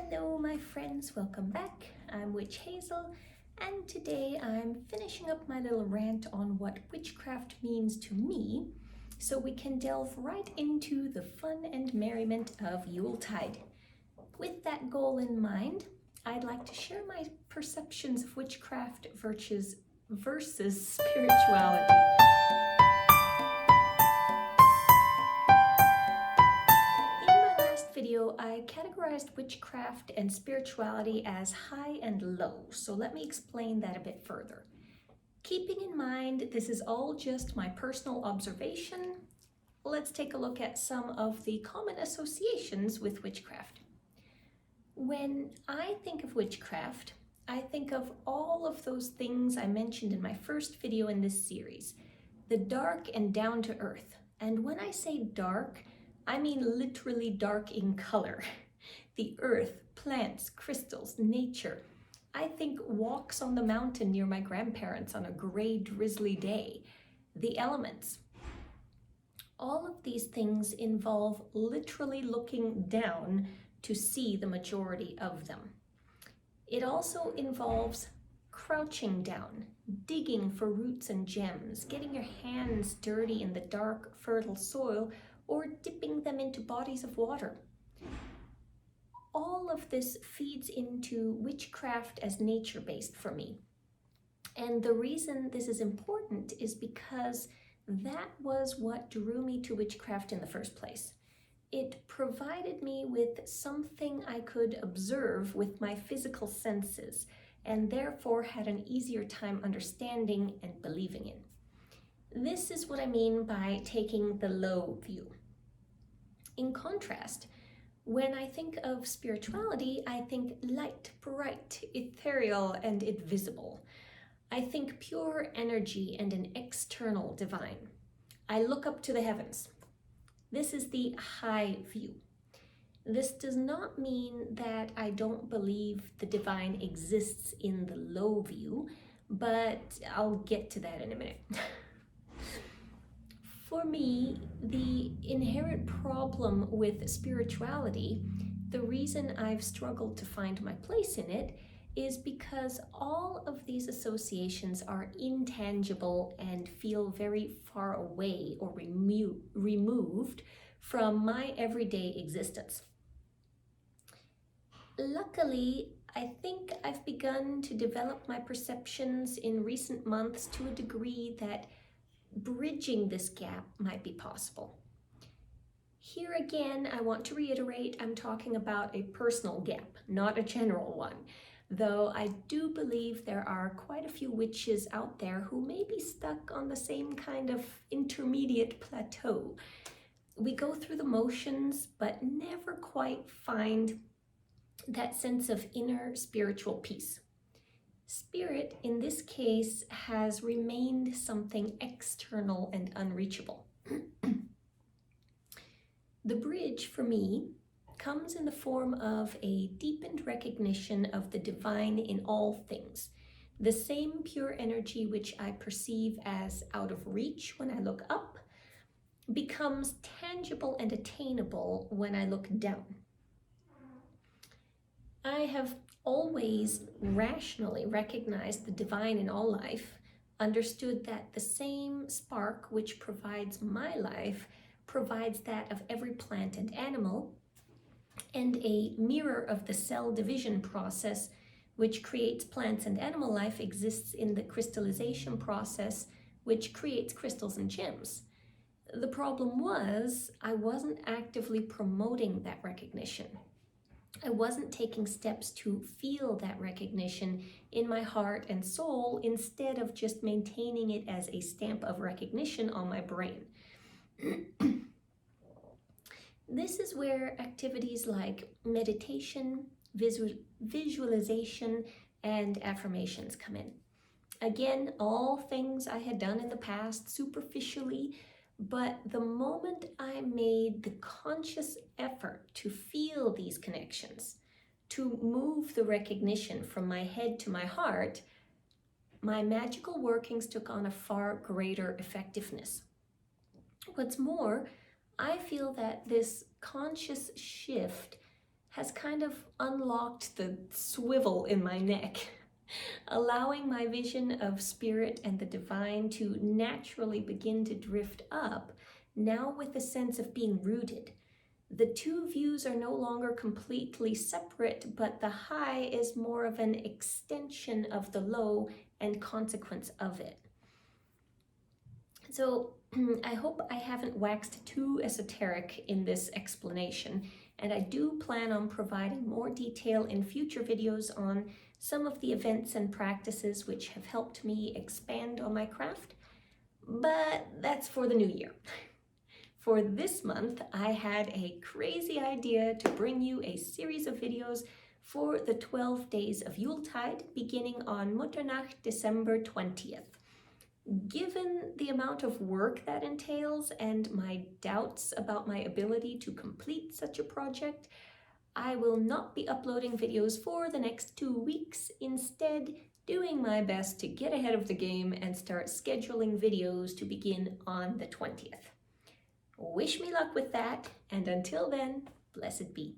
Hello my friends, welcome back. I'm Witch Hazel, and today I'm finishing up my little rant on what witchcraft means to me, so we can delve right into the fun and merriment of Yuletide. With that goal in mind, I'd like to share my perceptions of witchcraft versus spirituality. Video, I categorized witchcraft and spirituality as high and low, so let me explain that a bit further. Keeping in mind this is all just my personal observation, let's take a look at some of the common associations with witchcraft. When I think of witchcraft, I think of all of those things I mentioned in my first video in this series, the dark and down to earth. And when I say dark, I mean literally dark in color. The earth, plants, crystals, nature. I think walks on the mountain near my grandparents on a gray, drizzly day. The elements. All of these things involve literally looking down to see the majority of them. It also involves crouching down, digging for roots and gems, getting your hands dirty in the dark, fertile soil, or dipping them into bodies of water. All of this feeds into witchcraft as nature-based for me. And the reason this is important is because that was what drew me to witchcraft in the first place. It provided me with something I could observe with my physical senses, and therefore had an easier time understanding and believing in. This is what I mean by taking the low view. In contrast, when I think of spirituality, I think light, bright, ethereal, and invisible. I think pure energy and an external divine. I look up to the heavens. This is the high view. This does not mean that I don't believe the divine exists in the low view, but I'll get to that in a minute. For me, the inherent problem with spirituality, the reason I've struggled to find my place in it, is because all of these associations are intangible and feel very far away or removed from my everyday existence. Luckily, I think I've begun to develop my perceptions in recent months to a degree that bridging this gap might be possible. Here again, I want to reiterate, I'm talking about a personal gap, not a general one, though I do believe there are quite a few witches out there who may be stuck on the same kind of intermediate plateau. We go through the motions, but never quite find that sense of inner spiritual peace. Spirit, in this case, has remained something external and unreachable. The bridge, for me, comes in the form of a deepened recognition of the divine in all things. The same pure energy which I perceive as out of reach when I look up becomes tangible and attainable when I look down. I have always rationally recognized the divine in all life, understood that the same spark which provides my life provides that of every plant and animal, and a mirror of the cell division process which creates plants and animal life exists in the crystallization process which creates crystals and gems. The problem was I wasn't actively promoting that recognition. I wasn't taking steps to feel that recognition in my heart and soul instead of just maintaining it as a stamp of recognition on my brain. This is where activities like meditation, visualization, and affirmations come in. Again, all things I had done in the past superficially, but the moment I made the conscious effort to feel these connections, to move the recognition from my head to my heart, my magical workings took on a far greater effectiveness. What's more, I feel that this conscious shift has kind of unlocked the swivel in my neck, allowing my vision of spirit and the divine to naturally begin to drift up, now with a sense of being rooted. The two views are no longer completely separate, but the high is more of an extension of the low and consequence of it. So I hope I haven't waxed too esoteric in this explanation, and I do plan on providing more detail in future videos on some of the events and practices which have helped me expand on my craft, but that's for the new year. For this month, I had a crazy idea to bring you a series of videos for the 12 days of Yuletide, beginning on Mutternacht, December 20th. Given the amount of work that entails and my doubts about my ability to complete such a project, I will not be uploading videos for the next 2 weeks, instead doing my best to get ahead of the game and start scheduling videos to begin on the 20th. Wish me luck with that, and until then, blessed be.